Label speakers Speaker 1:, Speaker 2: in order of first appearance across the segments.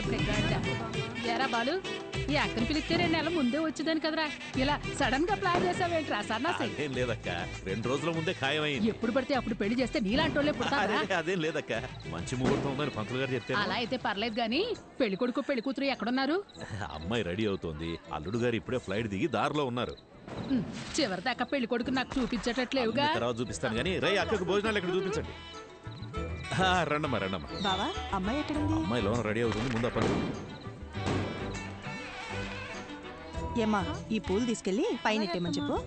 Speaker 1: రేపు ఎరా బాలు ఈ అక్కని పిలిస్తే 2 నెలల ముందే వచ్చేదాని కదరా ఇలా సడన్ గా ప్లాన్ చేసావేంట్రా సన్నాసి?
Speaker 2: అదేం లేదక్క 2 రోజుల ముందే ఖాయమైంది.
Speaker 1: ఎప్పుడు పడితే అప్పుడు పెళ్లి చేస్తే నీలాంటి వాళ్ళే పుడతారా?
Speaker 2: అదేం లేదక్క మంచి ముహూర్తం ఉందని పంతులు గారు చెప్తే.
Speaker 1: అలా అయితే పర్లేదు గానీ పెళ్లి కొడుకు పెళ్లి కూతురు ఎక్కడున్నారు?
Speaker 2: అమ్మాయి రెడీ అవుతోంది. అల్లుడు గారు ఇప్పుడే ఫ్లైట్ దిగి దారిలో ఉన్నారు.
Speaker 1: చివరి దాకా పెళ్లి కొడుకు నాకు చూపించేటట్లేవుగా.
Speaker 2: తర్వాత చూపిస్తాను గానీ రై అక్కకు భోజనాలు ఎక్కడ చూపించండి. రండమ్మా రండమ్మా.
Speaker 3: బావా అమ్మాయి ఎక్కడుంది?
Speaker 2: అమ్మాయి లోన రెడీ అవుతుంది, ముందు పని.
Speaker 3: ఏమ్మా ఈ పూలు తీసుకెళ్ళి పైన ఇట్టేమని చెప్పు.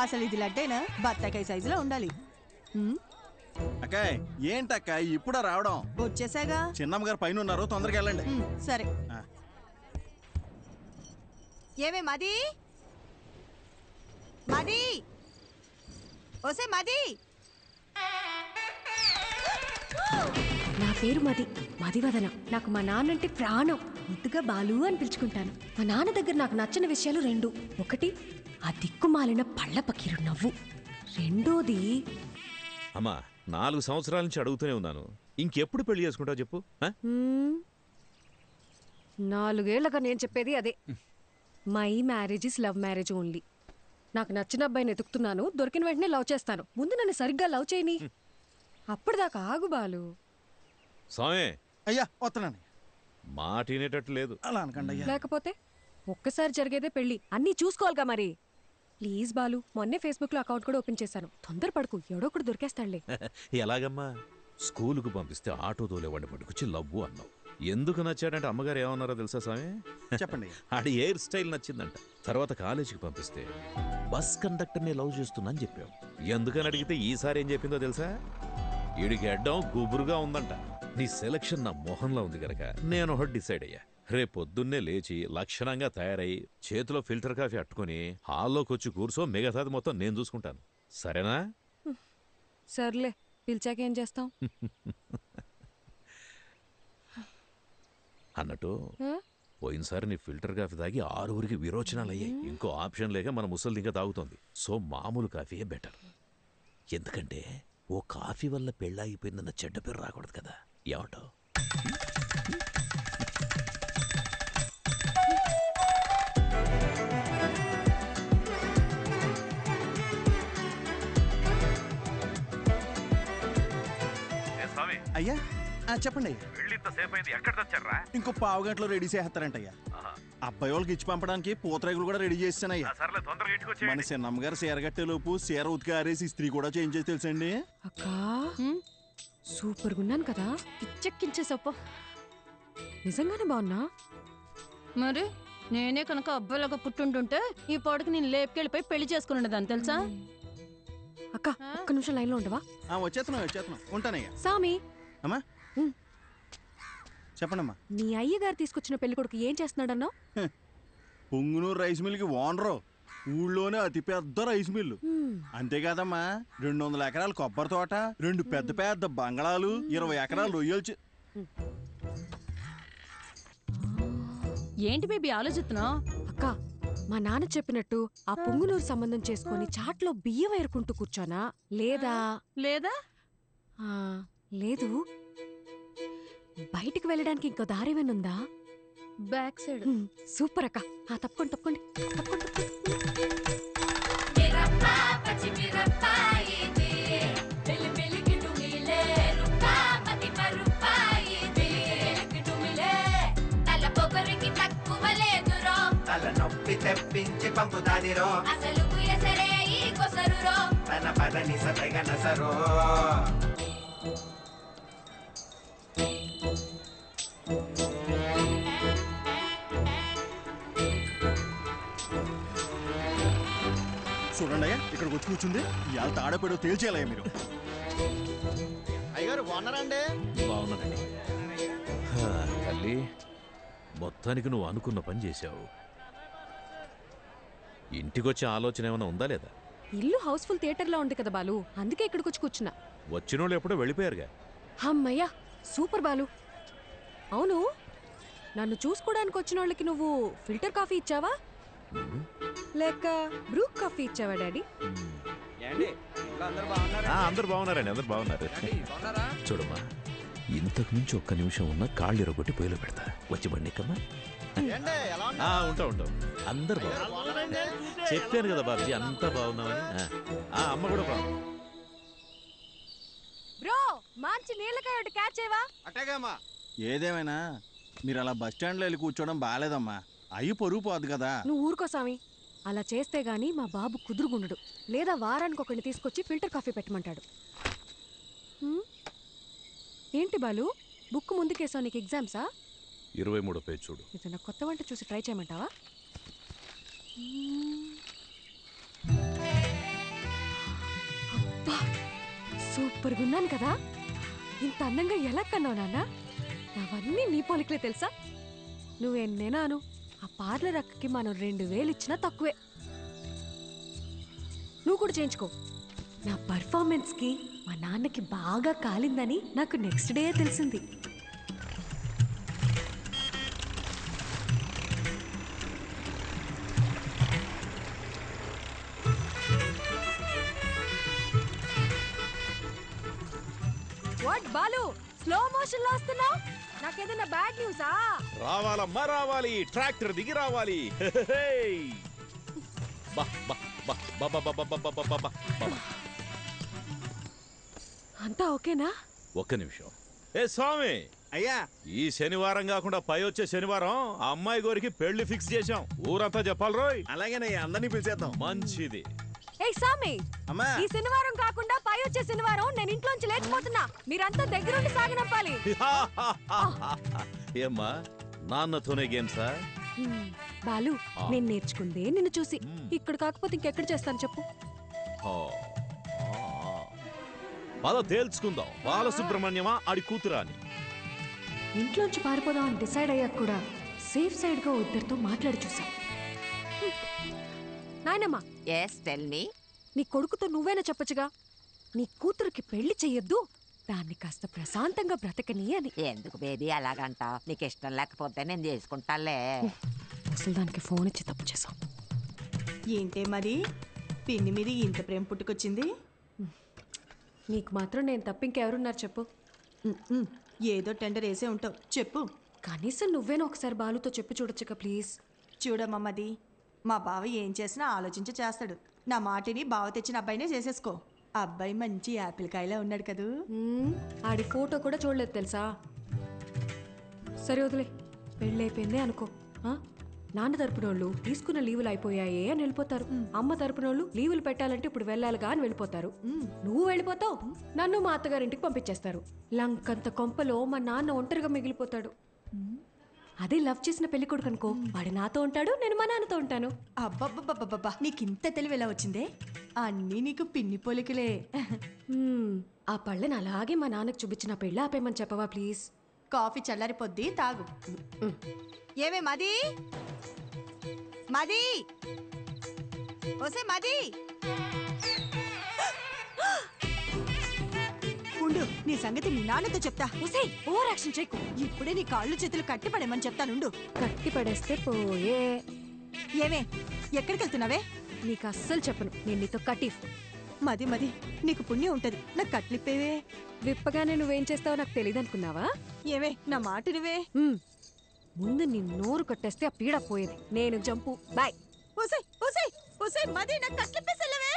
Speaker 3: అసలు ఇది లడ్డేనా? బత్తాకాయ సైజులో ఉండాలి.
Speaker 4: అక్కాయ్ ఏంటక్క ఇప్పుడా రావడం?
Speaker 3: వచ్చేసాగా.
Speaker 4: చిన్నమ్మ గారు పైన ఉన్నారు, తొందరగా వెళ్ళండి.
Speaker 3: సరే. ఏమే మది మది ఓసే మది.
Speaker 5: నా పేరు మదివదన. నాకు మా నాన్నంటే ప్రాణం. ముద్దుగా బాలు అని పిలుచుకుంటాను. మా నాన్న దగ్గర నాకు నచ్చిన విషయాలు 2. ఒకటి ఆ దిక్కుమాలిన పళ్ళ పకీరు నవ్వు. రెండోది
Speaker 2: అమ్మా 4 సంవత్సరాల నుంచి అడుగుతూనే ఉన్నాను, ఇంకెప్పుడు పెళ్లి చేసుకుంటావు చెప్పు.
Speaker 5: 4 ఏళ్లగా నేను చెప్పేది అదే. My marriage is love marriage only. నాకు నచ్చిన అబ్బాయిని ఎతుకుతున్నాను, దొరికిన వెంటనే లవ్ చేస్తాను. ముందు నన్ను సరిగ్గా లవ్ చేయని, అప్పటిదాకా ఆగు బాలు.
Speaker 2: స్వామి
Speaker 4: అయ్యా వస్తున్నాను.
Speaker 2: మాట వినేటట్టు లేదు.
Speaker 4: అలా అనకండి అయ్యా.
Speaker 5: లేకపోతే ఒక్కసారి జరిగేదే పెళ్లి, అన్నీ చూసుకోవాలిగా మరి. ప్లీజ్ బాలు, మొన్నే ఫేస్బుక్ లో అకౌంట్ కూడా ఓపెన్ చేశాను. తొందరపడకు, ఎవడో ఒకడు దొరికేస్తాడులే.
Speaker 2: ఎలాగమ్మా? స్కూలుకు పంపిస్తే ఆటో తోలేవాడిని పట్టుకొచ్చి లవ్వు అన్నావు. ఎందుకు నచ్చాడంటే అమ్మగారు ఏమన్నారో తెలుసా స్వామి?
Speaker 4: చెప్పండి.
Speaker 2: ఆడి హెయిర్ స్టైల్ నచ్చిందంట. తర్వాత కాలేజీకి పంపిస్తే బస్ కండక్టర్ని లవ్ చేస్తున్నా అని చెప్పావు. ఎందుకని అడిగితే ఈసారి ఏం చెప్పిందో తెలుసా? ఈడికి అడ్డం గుబురుగా ఉందంట. నీ సెలక్షన్ నా మొహంలో ఉంది గనక నేను ఒకటి డిసైడ్ అయ్యా. రేపొద్దున్నే లేచి లక్షణంగా తయారై చేతిలో ఫిల్టర్ కాఫీ అట్టుకుని హాల్లోకి వచ్చి కూర్చో, మిగతాది మొత్తం నేను చూసుకుంటాను. సరేనా?
Speaker 5: సర్లే, పిలిచాక ఏం చేస్తాం?
Speaker 2: అన్నట్టు పోయినసారి నీ ఫిల్టర్ కాఫీ తాగి 6 విరోచనాలు అయ్యాయి. ఇంకో ఆప్షన్ లేక మన ముసలి ఇంకా తాగుతోంది. సో మామూలు కాఫీయే బెటర్. ఎందుకంటే ఓ కాఫీ వల్ల పెళ్ళాగిపోయిందన్న చెడ్డ పేరు రాకూడదు కదా. ఏమంటావు?
Speaker 4: అయ్యా చెప్పండి.
Speaker 2: ఎక్కడ తెచ్చారా?
Speaker 4: ఇంకో 1/2 గంటలో రెడీ చేస్తారంటయ్యా. అబ్బాయి వాళ్ళకి ఇచ్చి పంపడానికి పూతరేగులు కూడా రెడీ చేస్తానయ్యా. మన చిన్నమ్మ గారు చీర కట్టే లోపు చీర ఉతికి ఆరేసి ఇస్త్రీ కూడా చేంజ్ చేసి తెలుసండి.
Speaker 5: అక్కా సూపర్ గున్నాను కదా, పిచ్చెక్కించేసప్ప. నిజంగానే బాగున్నా?
Speaker 1: మరి నేనే కనుక అబ్బాయిలాగా పుట్టుంటుంటే ఈ పాడుకు నేను లేపుకెళ్ళిపోయి పెళ్లి చేసుకుని ఉండదాన్ని తెలుసా?
Speaker 5: అక్క ఒక్క నిమిషం లైన్లో ఉండవా?
Speaker 4: వచ్చేస్తున్నాం ఉంటానయ్యా.
Speaker 5: సామి
Speaker 4: అమ్మా చెప్పండమ్మా.
Speaker 5: నీ అయ్యగారు తీసుకొచ్చిన పెళ్లి కొడుకు ఏం చేస్తున్నాడన్నా?
Speaker 4: పొంగునూరు రైస్ మిల్కి ఓనరు, ఊళ్ళోనే అతి పెద్ద రైస్ మిల్లు. అంతేకాదమ్మా 200 ఎకరాల కొబ్బరి తోట, 2 పెద్ద పెద్ద బంగళాలు, 20 ఎకరాల రొయ్యలు.
Speaker 1: ఏంటి బేబీ ఆలోచిస్తున్నావు?
Speaker 5: అక్క మా నాన్న చెప్పినట్టు ఆ పొంగునూరు సంబంధం చేసుకొని చాట్లో బియ్యం ఏరుకుంటూ కూర్చోనా, లేదా లేదు బయటికి వెళ్ళడానికి ఇంకో దారేమనుందా?
Speaker 1: Back side.
Speaker 5: సూపర్ అక్క. తప్పకుండా.
Speaker 6: నొప్పి తెప్పించి పంపుతాదిరో, అసలు తన పదని సతగనసరో.
Speaker 4: చూడండి అయ్యా, ఇక్కడికి వచ్చి కూర్చుంది. ఇవాళ తాడపేడో తేల్చేయాలయ్యా మీరు.
Speaker 7: అయ్యగారు బాగున్నారండి?
Speaker 2: బాగున్నానండి. తల్లి, మొత్తానికి నువ్వు అనుకున్న పని చేశావు. ఇంటికొచ్చే ఆలోచన ఏమైనా ఉందా లేదా?
Speaker 5: ఇల్లు హౌస్ఫుల్ థియేటర్లో ఉంది కదా బాలు, అందుకే ఇక్కడికి వచ్చి కూర్చున్నా.
Speaker 2: వచ్చినోళ్ళు ఎప్పుడో వెళ్ళిపోయారుగా.
Speaker 5: అమ్మయ్యా సూపర్ బాలు. అవును, నన్ను చూసుకోవడానికి వచ్చిన వాళ్ళకి నువ్వు ఫిల్టర్ కాఫీ ఇచ్చావా లేక బ్రూ కాఫీ ఇచ్చావా డాడీ?
Speaker 2: అందరు బాగున్నారండి, అందరు బాగున్నారు. చూడమ్మా, ఇంతకు మించి ఒక్క నిమిషం ఉన్న కాళ్ళు ఎరగొట్టి పొయ్యిలో పెడతా. వచ్చి బండి ఎక్కమ్మా. ఉంటాం అందరు బాగున్నారు. చెప్పాను కదా బాబీ, అంతా బాగున్నామని. అమ్మ కూడా బాగుంది.
Speaker 5: బ్రో మంచి నీళ్ళకాయ ఒకటి క్యాచ్ చేయవా?
Speaker 4: అట్టేగమ్మా. ఏదేమైనా మీరు అలా బస్ స్టాండ్లో వెళ్ళి కూర్చోవడం బాగాలేదమ్మా. అయ్యి పొరుగు పోద్ది కదా.
Speaker 5: నువ్వు ఊరుకో స్వామి. అలా చేస్తే గానీ మా బాబు కుదురుగుండడు. లేదా వారానికి ఒకరిని తీసుకొచ్చి ఫిల్టర్ కాఫీ పెట్టమంటాడు. ఏంటి బాలు, బుక్ ముందుకేసావు? నీకు ఎగ్జామ్సా?
Speaker 2: 23వ పేజ్ చూడు.
Speaker 5: ఏదైనా కొత్త వంట చూసి ట్రై చేయమంటావా? అబ్బా సూపర్గా ఉన్నాను కదా. ఇంత అందంగా ఎలా కన్నావు నాన్న? అవన్నీ నీ పోలికలే తెలుసా? నువ్వెన్నేనాను ఆ పార్లర్ అక్కకి మనం 2000 ఇచ్చినా తక్కువే. నువ్వు కూడా చేయించుకో. నా పర్ఫార్మెన్స్కి మా నాన్నకి బాగా కాలిందని నాకు నెక్స్ట్ డే తెలిసింది. వాట్ బాలు, స్లో మోషన్ లో వస్తున్నావు? నాకేదైనా బ్యాడ్ న్యూసా?
Speaker 2: రావాలమ్మా రావాలి, ట్రాక్టర్ దిగి రావాలి.
Speaker 5: అంతా ఓకేనా?
Speaker 2: ఒక్క నిమిషం. ఏ స్వామి,
Speaker 4: అయ్యా
Speaker 2: ఈ శనివారం కాకుండా పై వచ్చే శనివారం ఆ అమ్మాయి గోరికి పెళ్లి ఫిక్స్ చేశాం. ఊరంతా చెప్పాలి రోయ్.
Speaker 4: అలాగేనయ్యా, అందరినీ పిలిచేద్దాం.
Speaker 2: మంచిది.
Speaker 5: ఏయ్ సామి,
Speaker 4: అమ్మా
Speaker 5: ఈ శనివారం కాకుండా పై వచ్చే శనివారం నేను ఇంట్లోంచి లేకపోతున్నా. మీరంతా దగ్గరుండి సాగనంపాలి.
Speaker 2: ఏమ్మా, నాన్నతోనే గేమ్సా?
Speaker 5: బాలు, నేను నేర్చుకుందే నిన్ను చూసి. ఇక్కడ కాకపోతే ఇంకెక్కడ చేస్తాను చెప్పు?
Speaker 2: పద తేల్చుకుందాం. బాలసుబ్రహ్మణ్యమా ఆడి కూతురా అని.
Speaker 5: ఇంట్లోంచి పారిపోదాం అని డిసైడ్ అయ్యాక కూడా సేఫ్ సైడ్ గా ఇద్దరితో మాట్లాడి చూసా. నాయనమ్మా,
Speaker 7: yes tell me.
Speaker 5: నీ కొడుకుతో నువ్వేనా చెప్పచ్చుగా, నీ కూతురికి పెళ్లి చెయ్యొద్దు, దాన్ని కాస్త ప్రశాంతంగా బ్రతకని అని.
Speaker 7: ఎందుకు బేబీ అలాగంటావు? నీకు ఇష్టం లేకపోతే నేను చేసుకుంటాలే.
Speaker 5: అసలు దానికి ఫోన్ ఇచ్చి తప్పు చేసాం.
Speaker 3: ఏంటే మరి పిన్ని మీద ఇంత ప్రేమ పుట్టుకొచ్చింది?
Speaker 5: నీకు మాత్రం నేను తప్ప ఇంకెవరున్నారు చెప్పు?
Speaker 3: ఏదో టెండర్ వేసే ఉంటావు, చెప్పు.
Speaker 5: కనీసం నువ్వేనా ఒకసారి బాలుతో చెప్పి చూడొచ్చుగా ప్లీజ్.
Speaker 3: చూడమ్మది, మా బావ ఏం చేసినా ఆలోచించి చేస్తాడు. నా మాటిని బావ తెచ్చిన అబ్బాయినే చేసేసుకో. అబ్బాయి మంచి యాపిల్ కాయలా ఉన్నాడు కదూ.
Speaker 5: ఆడి ఫోటో కూడా చూడలేదు తెలుసా. సరే వదిలే, పెళ్ళైపోయిందే అనుకో. నాన్న తరపున వాళ్ళు తీసుకున్న లీవులు అయిపోయాయే అని వెళ్ళిపోతారు. అమ్మ తరపున వాళ్ళు లీవులు పెట్టాలంటే ఇప్పుడు వెళ్ళాలిగా అని వెళ్ళిపోతారు. నువ్వు వెళ్ళిపోతావు, నన్ను మా అత్తగారింటికి పంపించేస్తారు. లంకంత కొంపలో మా నాన్న ఒంటరిగా మిగిలిపోతాడు. అదే లవ్ చేసిన పెళ్లి కొడుకు అనుకో, వాడు నాతో ఉంటాడు, నేను మా నాన్నతో ఉంటాను.
Speaker 3: అబ్బబ్బబ్బబ్బబ్బా, నీకింత తెలివి ఎలా వచ్చిందే? అన్నీ నీకు పిన్ని పోలికలే.
Speaker 5: ఆ పళ్ళని అలాగే మా నాన్నకు చూపించిన పెళ్ళి ఆపేయమని చెప్పవా ప్లీజ్?
Speaker 3: కాఫీ చల్లారిపోద్ది, తాగు. ఏమే మది, మది, ఓసే మది, ఉండు, నీ సంగతి నీ నాన్నతో చెప్తా.
Speaker 5: ఒసేయ్, ఓవర్ యాక్షన్ చేయకు.
Speaker 3: ఇప్పుడే నీ కాళ్ళు చేతులు కట్టి పడేమని చెప్తానుండు.
Speaker 5: కట్టి పడేస్తే పోయే.
Speaker 3: ఏమే, ఎక్కడికి వెళ్తున్నావే?
Speaker 5: నీకు అస్సలు చెప్పను, నేను నీతో కటీఫ్.
Speaker 3: మది మది, నీకు పుణ్యం ఉంటది, నాకు కట్లిప్పేవే.
Speaker 5: విప్పగానే నువ్వేం చేస్తావో నాకు తెలియదు అనుకున్నావా?
Speaker 3: ఏమే, నా మాట నువ్వే.
Speaker 5: ముందు నీ నోరు కట్టేస్తే ఆ పీడ పోయేది. నేను జంపు, బాయ్.
Speaker 3: ఓసే ఓసే ఓసే మది, నాకు కట్లిప్పేసెళ్ళవే.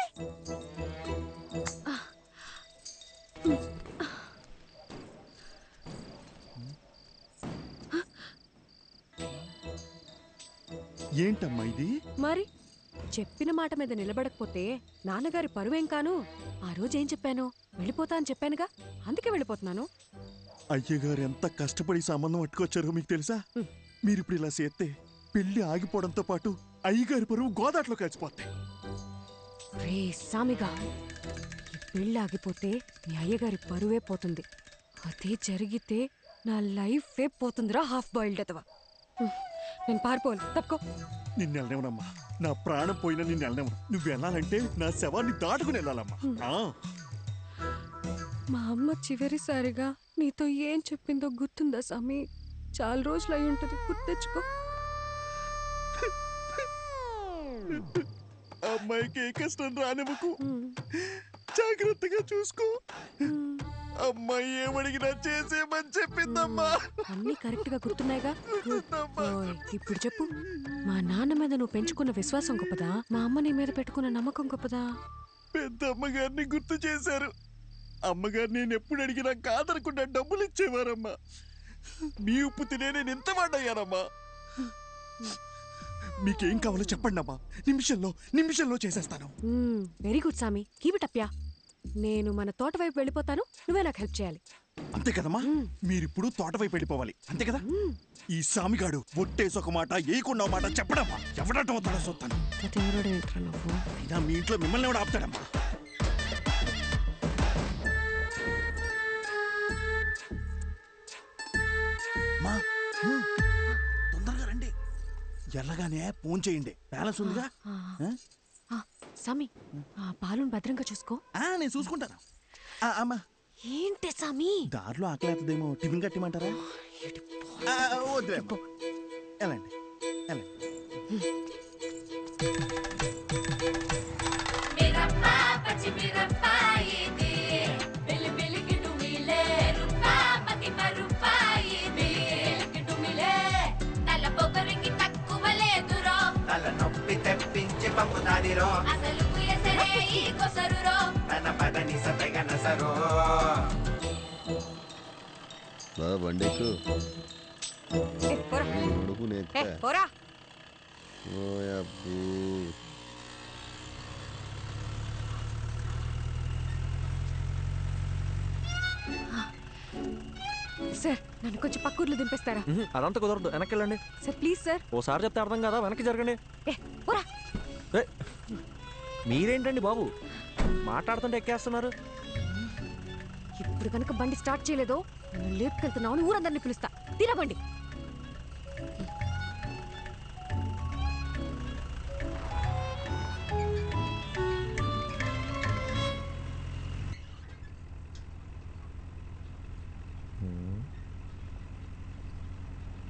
Speaker 4: ఏంటమ్మా ఇది?
Speaker 5: మరి చెప్పిన మాట మీద నిలబడకపోతే నాన్నగారి పరువేం కాను. ఆ రోజు ఏం చెప్పాను? వెళ్ళిపోతా అని చెప్పానుగా, అందుకే వెళ్ళిపోతున్నాను.
Speaker 4: అయ్యగారు ఎంత కష్టపడి సంబంధం పట్టుకొచ్చారో మీకు తెలుసా? మీరు ఇప్పుడు ఇలా చేస్తే పెళ్లి ఆగిపోవడంతో పాటు అయ్యగారి పరువు గోదాట్లో కలిసిపోతాయి.
Speaker 5: రే సామిగా, ఈ పెళ్ళి ఆగిపోతే మీ అయ్యగారి పరువే పోతుంది. అదే జరిగితే నా లైఫే పోతుందిరా, హాఫ్ బాయిల్డ్ అతవా. నేను పారిపోను, తప్పుకో.
Speaker 4: నిన్ను వెళ్ళనివ్వనమ్మా, నా ప్రాణం పోయినా నిన్ను వెళ్ళనివ్వను. నువ్వు వెళ్ళాలంటే నా శవాన్ని దాటుకుని వెళ్ళాలమ్మా.
Speaker 5: మా అమ్మ చివరిసారిగా నీతో ఏం చెప్పిందో గుర్తుందా సామి? చాలా రోజులు అయి ఉంటుంది, గుర్తెచ్చుకో.
Speaker 4: అమ్మాయికి ఏ కష్టం రానివ్వకు, జాగ్రత్తగా చూసుకో. అమ్మాయి ఏమడిగినా చేసేమని చెప్పిందమ్మా.
Speaker 5: అన్నీ కరెక్ట్ గా గుర్తున్నాయిగా. ఓయ్, ఇప్పుడు చెప్పు, మా నాన్న మీద నువ్వు పెంచుకున్న విశ్వాసం గొప్పదా, మా అమ్మ నీ మీద పెట్టుకున్న నమ్మకం గొప్పదా?
Speaker 4: పెద్ద అమ్మగారిని గుర్తు చేశారు. అమ్మగారు నేను ఎప్పుడు అడిగినా కాదనకుండా డబ్బులు ఇచ్చేవారమ్మా. మీ ఉప్పు తినే నేను ఎంత వాడయ్యానమ్మా. మీకేం కావాలో చెప్పండి అమ్మా, నిమిషంలో చేసేస్తాను.
Speaker 5: వెరీ గుడ్ సామి, కీప్ ఇట్ అప్ యా. నేను మన తోట వైపు వెళ్ళిపోతాను, నువ్వే నాకు హెల్ప్ చేయాలి.
Speaker 4: అంతే కదమ్మా, మీరిప్పుడు తోట వైపు వెళ్ళిపోవాలి, అంతే కదా. ఈ సామిగాడు ఒట్టేసి ఒక మాట ఏయకుండా మాట చెప్పడమ్మా, ఎవడటం అవుతాడో చూస్తాను. అయినా మీ ఇంట్లో మిమ్మల్ని ఎవడు ఆపుతాడమ్మా. తొందరగా రండి, ఎల్లగానే ఫోన్ చేయండి, బ్యాలెన్స్ ఉందిగా.
Speaker 5: సామి, ఆ పాలుని భద్రంగా చూసుకో.
Speaker 4: నేను చూసుకుంటాను. అమ్మా
Speaker 5: ఏంటి సామి,
Speaker 4: దారిలో ఆకలేతదేమో, టిఫిన్ కట్టిమంటారా? వద్దులే, వెళ్ళండి వెళ్ళండి.
Speaker 6: తలనొప్పి తెప్పించి పంపుతాదిరో తన పదని సతగన సరో.
Speaker 4: బండెక్కు
Speaker 5: సార్, నన్ను కొంచెం పక్కూర్లో దింపేస్తారా?
Speaker 8: అదంతా కుదరదు, వెనక్కి వెళ్ళండి
Speaker 5: సార్. Please sir.
Speaker 8: ఓసారి చెప్తే అర్థం కదా, వెనక్కి జరగండి. మీరేంటండి బాబు మాట్లాడుతుంటే ఎక్కేస్తున్నారు?
Speaker 5: ఇప్పుడు కనుక బండి స్టార్ట్ చేయలేదో నన్ను లేపుకెళ్తున్నావు, ఊరందరినీ పిలుస్తా. తిరగండి.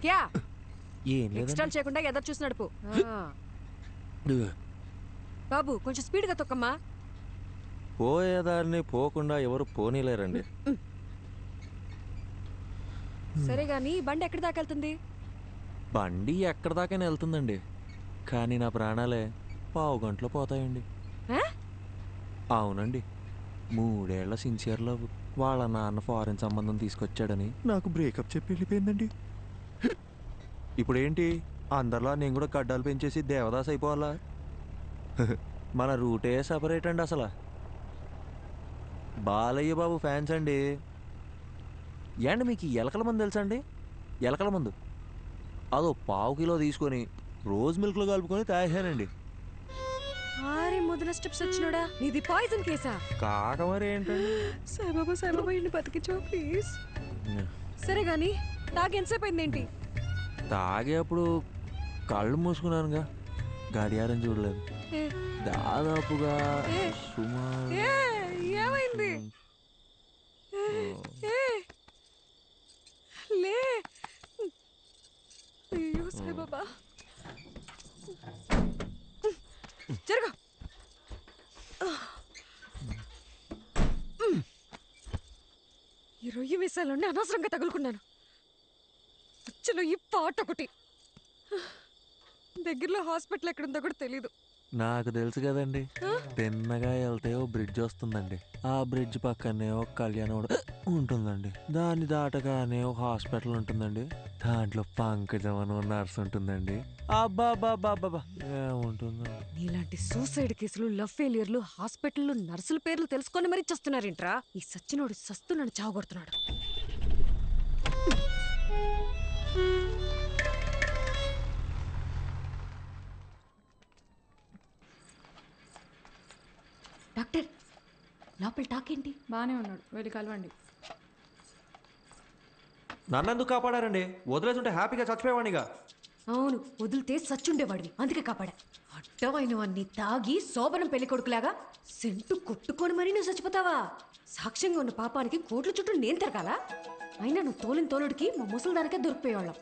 Speaker 5: క్యా ఎక్స్ట్రా చేయకుండా ఎదురు చూసి నడుపు. బాబు కొంచెం స్పీడ్గా తొక్కమ్మా.
Speaker 8: పోయేదారిని పోకుండా ఎవరు పోనీలేరండి.
Speaker 5: సరే గాని బండి ఎక్కడి దాకా వెళ్తుంది?
Speaker 8: బండి ఎక్కడ దాకైనా వెళ్తుందండి, కానీ నా ప్రాణాలే పావు గంటలో పోతాయండి. అవునండి, 3 ఏళ్ల సిన్సియర్ లవ్ వాళ్ళ నాన్న ఫారెన్ సంబంధం తీసుకొచ్చాడని నాకు బ్రేకప్ చెప్పి వెళ్ళిపోయిందండి. ఇప్పుడేంటి అందరిలా నేను కూడా గడ్డాలు పెంచేసి దేవదాస్ అయిపోవాలా? మన రూటే సపరేట్ అండి. అసలు బాలయ్య బాబు ఫ్యాన్స్ అండి. ఏండి మీకు ఎలకల మందు తెలుసా అండి? ఎలకల మందు అదో 1/2 కిలో తీసుకొని రోజ్ మిల్క్లో కలుపుకొని తాగానండి.
Speaker 5: ముద్ర స్టెప్స్ వచ్చినోడా, నీది పాయిజన్ కేసా?
Speaker 8: కాక మరి ఏంటండి.
Speaker 5: సాయిబాబా ఇంటి బతికించో ప్లీజ్. సరే గాని తాగి ఎంతసేపు అయిందేంటి?
Speaker 8: తాగేప్పుడు కళ్ళు మూసుకున్నానుగా, గడియారం చూడలేదు. దాదాపుగా సుమారు.
Speaker 5: ఏమైంది? లే, అయ్యో సాయిబాబా, జరగ. ఈ రొయ్యి మీసాలన్నీ అనవసరంగా తగులుకున్నాను. అచ్చలో ఈ పాట ఒకటి. దగ్గరలో హాస్పిటల్ ఎక్కడుందో కూడా తెలీదు.
Speaker 8: నాకు తెలుసు కదండి, తిన్నగా వెళ్తే ఓ బ్రిడ్జ్ వస్తుందండి, ఆ బ్రిడ్జ్ పక్కనే ఒక కళ్యాణం ఉంటుందండి, దాన్ని దాటగానే ఒక హాస్పిటల్ ఉంటుందండి, దాంట్లో పంకజం అని నర్స్ ఉంటుందండి. అబ్బాబాబాబా ఏముంటుందండి.
Speaker 5: నీలాంటి సూసైడ్ కేసులు, లవ్ ఫెయిలియర్లు, హాస్పిటల్లో నర్సుల పేర్లు తెలుసుకొని మరీ చస్తున్నారేంట్రా? ఈ సచ్చినోడు సస్తు నన్ను చావగొడుతున్నాడు. డాక్టర్, లోపల టాకేంటి?
Speaker 1: బానే ఉన్నాడు, వెళ్ళి కలవండి.
Speaker 8: నన్నెందుకు కాపాడారండి? వదిలేసుంటే హ్యాపీగా చచ్చిపోయేవాడిగా.
Speaker 5: అవును, వదిలితే సచ్చుండేవాడివి, అందుకే కాపాడా. అడ్డమైనవన్నీ తాగి శోభనం పెళ్లి కొడుకులాగా సెంటు కొట్టుకొని మరీ నువ్వు చచ్చిపోతావా? సాక్ష్యంగా ఉన్న పాపానికి కోట్ల చుట్టూ నేను తిరగాలా? అయినా నువ్వు తోలిన తోలుడికి మా ముసలిదానికే దొరికిపోయేవాళ్ళం.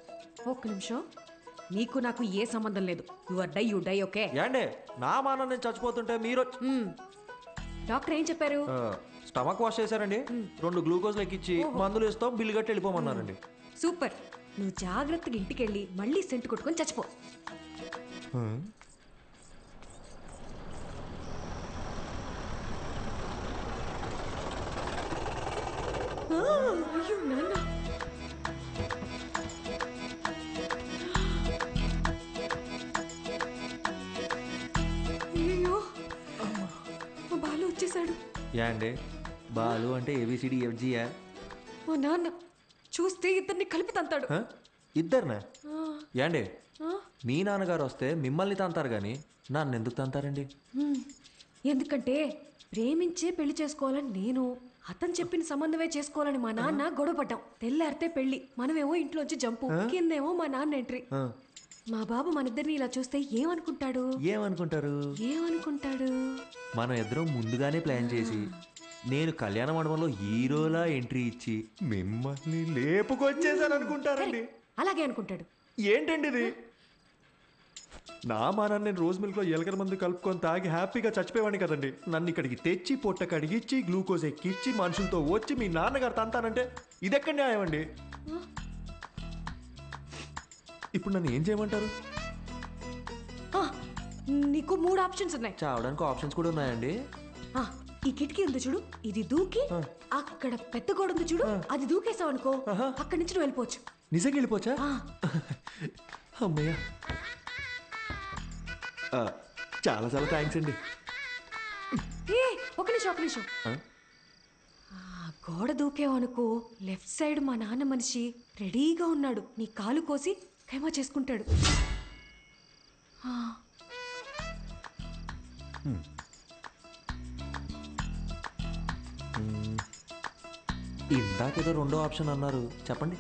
Speaker 5: ఒక్క నిమిషం, నీకు నాకు ఏ సంబంధం లేదు. You die okay?
Speaker 8: ఏండే నా మాన నేను చచ్చిపోతుంటే మీరు
Speaker 5: డాక్టర్ ఏం చెప్పారు?
Speaker 8: స్టమక్ వాష్ చేశారండి 2 గ్లూకోజ్ లెక్కిచ్చి మందులు ఇస్తాం బిల్లు కట్టి వెళ్ళిపోమన్నారండి.
Speaker 5: సూపర్. నువ్వు జాగ్రత్తగా ఇంటికి వెళ్ళి మళ్ళీ సెంటు కొట్టుకొని చచ్చిపో. అయ్యో నాన్న. అయ్యో మా బాలు వచ్చేసాడు.
Speaker 8: యా అండి బాలు అంటే ఏబిసిడి ఎఫ్జియా?
Speaker 5: మా నాన్న చూస్తే ఇద్దరిని కలిపి తంతాడు.
Speaker 8: ఇద్దరినా? యాండే మీ నాన్నగారు వస్తే మిమ్మల్ని తంతారు కానీ నన్ను ఎందుకు తంతారండి?
Speaker 5: ఎందుకంటే ప్రేమించే పెళ్లి చేసుకోవాలని నేను, అతను చెప్పిన సంబంధమే చేసుకోవాలని మా నాన్న గొడవపడ్డాం. తెల్లారితే పెళ్లి, మనమేమో ఇంట్లోంచి జంపు, కిందేమో మా నాన్న ఎంట్రీ. మా బాబు మన ఇద్దరిని ఇలా చూస్తే ఏమనుకుంటాడు? ఏమనుకుంటాడు?
Speaker 8: మనం ఇద్దరం ముందుగానే ప్లాన్ చేసి నేను కళ్యాణ మండపంలో హీరోలా ఎంట్రీ ఇచ్చి మిమ్మల్ని లేపుకొచ్చేసాను అనుకుంటారండి.
Speaker 5: అలాగే అనుకుంటాడు.
Speaker 8: ఏంటండి ఇది? నా మానాన్ని నేను రోజు మిల్క్లో ఎలకల మందు కలుపుకొని తాగి హ్యాపీగా చచ్చిపోయేవాడిని కదండి. నన్ను ఇక్కడికి తెచ్చి పొట్ట కడిగిచ్చి గ్లూకోజ్ ఎక్కిచ్చి మనుషులతో వచ్చి మీ నాన్నగారు తంతానంటే ఇదెక్కడ న్యాయం అండి? ఇప్పుడు నన్ను ఏం చేయమంటారు?
Speaker 5: నీకు 3 ఆప్షన్స్ ఉన్నాయి.
Speaker 8: చావడానికి ఆప్షన్స్ కూడా ఉన్నాయండి?
Speaker 5: ఈ కిటికీ ఉంది చూడు, ఇది దూకి అక్కడ పెద్ద గోడ ఉంది చూడు, అది దూకేసావు అనుకో అక్కడి నుంచి నువ్వు వెళ్ళిపోవచ్చు.
Speaker 8: నిజంగా వెళ్ళిపోవచ్చా? అమ్మయ్య, చాలా చాలా థ్యాంక్స్ అండి.
Speaker 5: ఒక నిమిషం. గోడ దూకేవు అనుకో, లెఫ్ట్ సైడ్ మా నాన్న మనిషి రెడీగా ఉన్నాడు, నీ కాలు కోసి ఖైమా చేసుకుంటాడు.
Speaker 8: ఇందాకేదో 2వ ఆప్షన్ అన్నారు, చెప్పండి.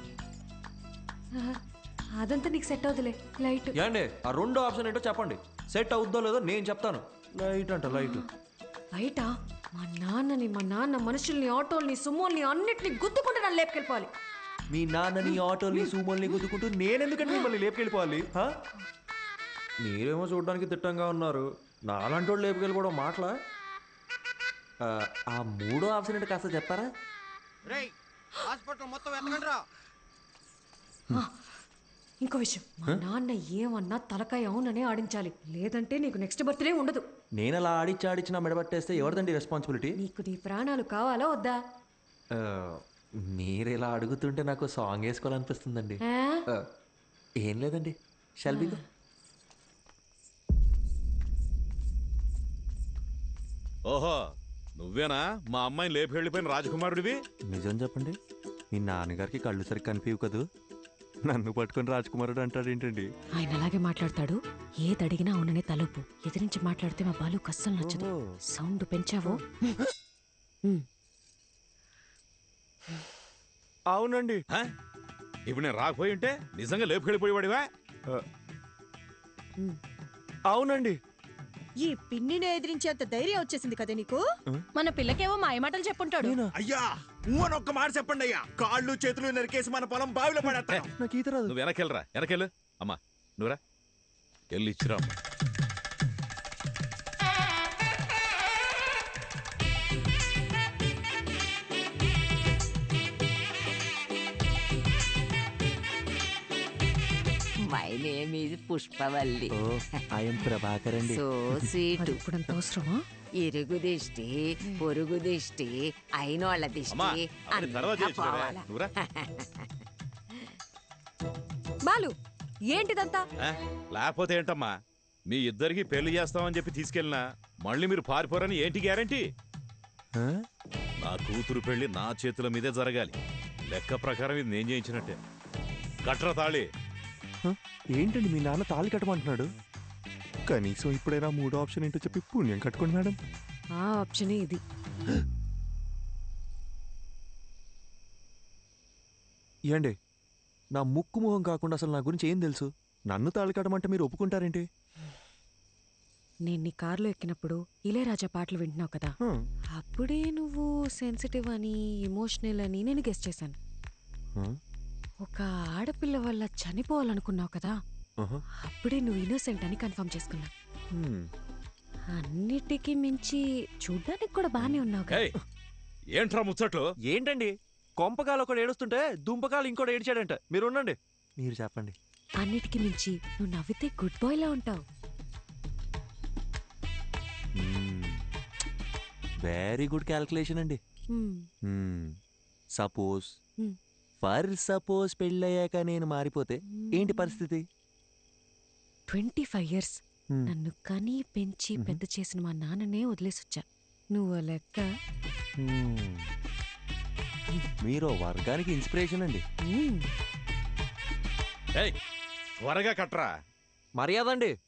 Speaker 5: అదంతా నీకు సెట్ అవుతులే. లైట్
Speaker 8: ఏండి ఆ 2వ ఆప్షన్ ఏంటో చెప్పండి. సెట్ అవుద్దో లేదో నేను చెప్తాను. లైట్ అంట లైట్.
Speaker 5: బయట మా నాన్న మనుషుల్ని, ఆటోల్ని, సుమోల్ని అన్నిటిని గుద్దుకుంటే నన్ను లేపుకెళ్ళిపోవాలి.
Speaker 8: మీ నాన్నని, ఆటోల్ని, సూమోల్ని గుద్దుకుంటూ నేనెందుకంటే మిమ్మల్ని లేపుకెళ్ళిపోవాలి? మీరేమో చూడడానికి తిట్టంగా ఉన్నారు, నాలాంటి వాళ్ళు లేపుకెళ్ళిపోవడం మాటలా? ఆ 3వ ఆప్షన్ ఏంటో కాస్త చెప్తారా?
Speaker 5: ఇంకో విషయం, మా నాన్న ఏమన్నా తలకాయ అవుననే ఆడించాలి, లేదంటే నీకు నెక్స్ట్ బర్త్డే ఉండదు.
Speaker 8: నేను అలా ఆడిచ్చి మెడబట్టేస్తే ఎవరిదండి రెస్పాన్సిబిలిటీ?
Speaker 5: నీకు నీ ప్రాణాలు కావాలా వద్దా?
Speaker 8: మీరు ఇలా అడుగుతుంటే నాకు సాంగ్ వేసుకోవాలనిపిస్తుందండి. ఏం లేదండి, షల్బీగా.
Speaker 2: ఓహో, నువ్వేనా మా అమ్మాయిని లేపి వెళ్ళిపోయిన రాజకుమారుడివి?
Speaker 8: నిజం చెప్పండి, మీ నాన్నగారికి కళ్ళు సరిగ్గా కనిపించవు కదూ, నన్ను పట్టుకొని రాజకుమారుడు అంటాడు ఏంటండి?
Speaker 5: ఆయన అలాగే మాట్లాడతాడు, ఏది అడిగినా అవుననే తలుపు. ఎదిరించి మాట్లాడితే మా బాలు కస్సలు నచ్చదు. సౌండ్ పెంచావో?
Speaker 8: అవునండి.
Speaker 2: ఇప్పుడు నేను రాకపోయి ఉంటే నిజంగా లేపు వెళ్ళిపోయేవాడివా?
Speaker 8: అవునండి.
Speaker 3: ఈ పిన్నిని ఎదిరించేంత ధైర్యం వచ్చేసింది కదా నీకు?
Speaker 5: మన పిల్లకేవో మాయమాటలు చెప్పుంటాడు.
Speaker 4: అయ్యా అని ఒక్క మాట చెప్పండి అయ్యా, కాళ్ళు చేతులు నరికేసి మన పొలం బావిలో పడేస్తాను.
Speaker 8: నాకు ఈత రాదు.
Speaker 2: నువ్వు వెనకెళ్ళరా, వెనకెళ్ళు. అమ్మా నువ్వురా, వెళ్ళి ఇచ్చిరా.
Speaker 7: My name is Pushpavalli.
Speaker 8: I'm Prabhakar అండి.
Speaker 7: So sweet.
Speaker 5: ఇప్పుడంత అవసరమా?
Speaker 7: ఇరుగు దిష్టి, పొరుగు దిష్టి, అయినోళ్ళ దిష్టి అంతా పోవాలా.
Speaker 5: బాలు ఏంటిదంతా?
Speaker 2: లేకపోతే ఏంటమ్మా, మీ ఇద్దరికి పెళ్లి చేస్తామని చెప్పి తీసుకెళ్ళినా మళ్ళీ మీరు పారిపోరని ఏంటి గ్యారంటీ? నా కూతురు పెళ్లి నా చేతుల మీదే జరగాలి. లెక్క ప్రకారం ఇది నేను చేయించినట్టే. కట్ర తాళి.
Speaker 8: ఏంటండి మీ నాన్న తాళి కట్టమంటున్నాడు? కనీసం ఇప్పుడైనా 3వ ఆప్షన్ ఏంటో చెప్పి పుణ్యం కట్టుకోండి మేడం.
Speaker 5: ఆ ఆప్షనే ఇది.
Speaker 8: ఏండి నా ముక్కు మొహం కాకుండా అసలు నా గురించి ఏం తెలుసు? నన్ను తాళి కట్టమంటే మీరు ఒప్పుకుంటారేంటి?
Speaker 5: నేను నీ కారులో ఎక్కినప్పుడు ఇళయరాజా పాటలు వింటున్నావు కదా, అప్పుడే నువ్వు సెన్సిటివ్ అని, ఎమోషనల్ అని నేను గెస్ చేశాను. ఒక ఆడపిల్ల వల్ల చనిపోవాలనుకున్నావు కదా, అప్పుడే నువ్వు ఇన్నోసెంట్ అని కన్ఫర్మ్ చేసుకున్నా. అన్నిటికీ మించి చూడ్డానికి కూడా బానే ఉన్నావు కదా.
Speaker 2: ఏంట్రా ముచ్చట్లు?
Speaker 8: ఏంటండి కొంపకాలు ఒకడు ఏడుస్తుంటే దుంపకాలు ఇంకోటి ఏడ్చాడంట. మీరు ఉండండి, మీరు చెప్పండి.
Speaker 5: అన్నిటికీ మించి నువ్వు నవ్వితే గుడ్ బాయ్ లా ఉంటావు.
Speaker 8: వెరీ గుడ్ క్యాల్కులేషన్ అండి.
Speaker 5: మ్మ్.
Speaker 8: Suppose
Speaker 5: Hmm.
Speaker 8: సపోజ్ పెళ్ళయ్యాక నేను మారిపోతే ఏంటి పరిస్థితి?
Speaker 5: 25 years నన్ను కని పెంచి పెద్ద చేసిన మా నాన్ననే వదిలేసొచ్చా. నువ్వు లెక్క.
Speaker 8: మీరు వర్గానికి ఇన్స్పిరేషన్ అండి.
Speaker 2: ఏయ్, త్వరగా కట్రా.
Speaker 8: మర్యాద అండి.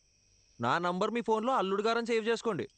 Speaker 8: నా నంబర్ మీ ఫోన్లో అల్లుడు గారని సేవ్ చేసుకోండి.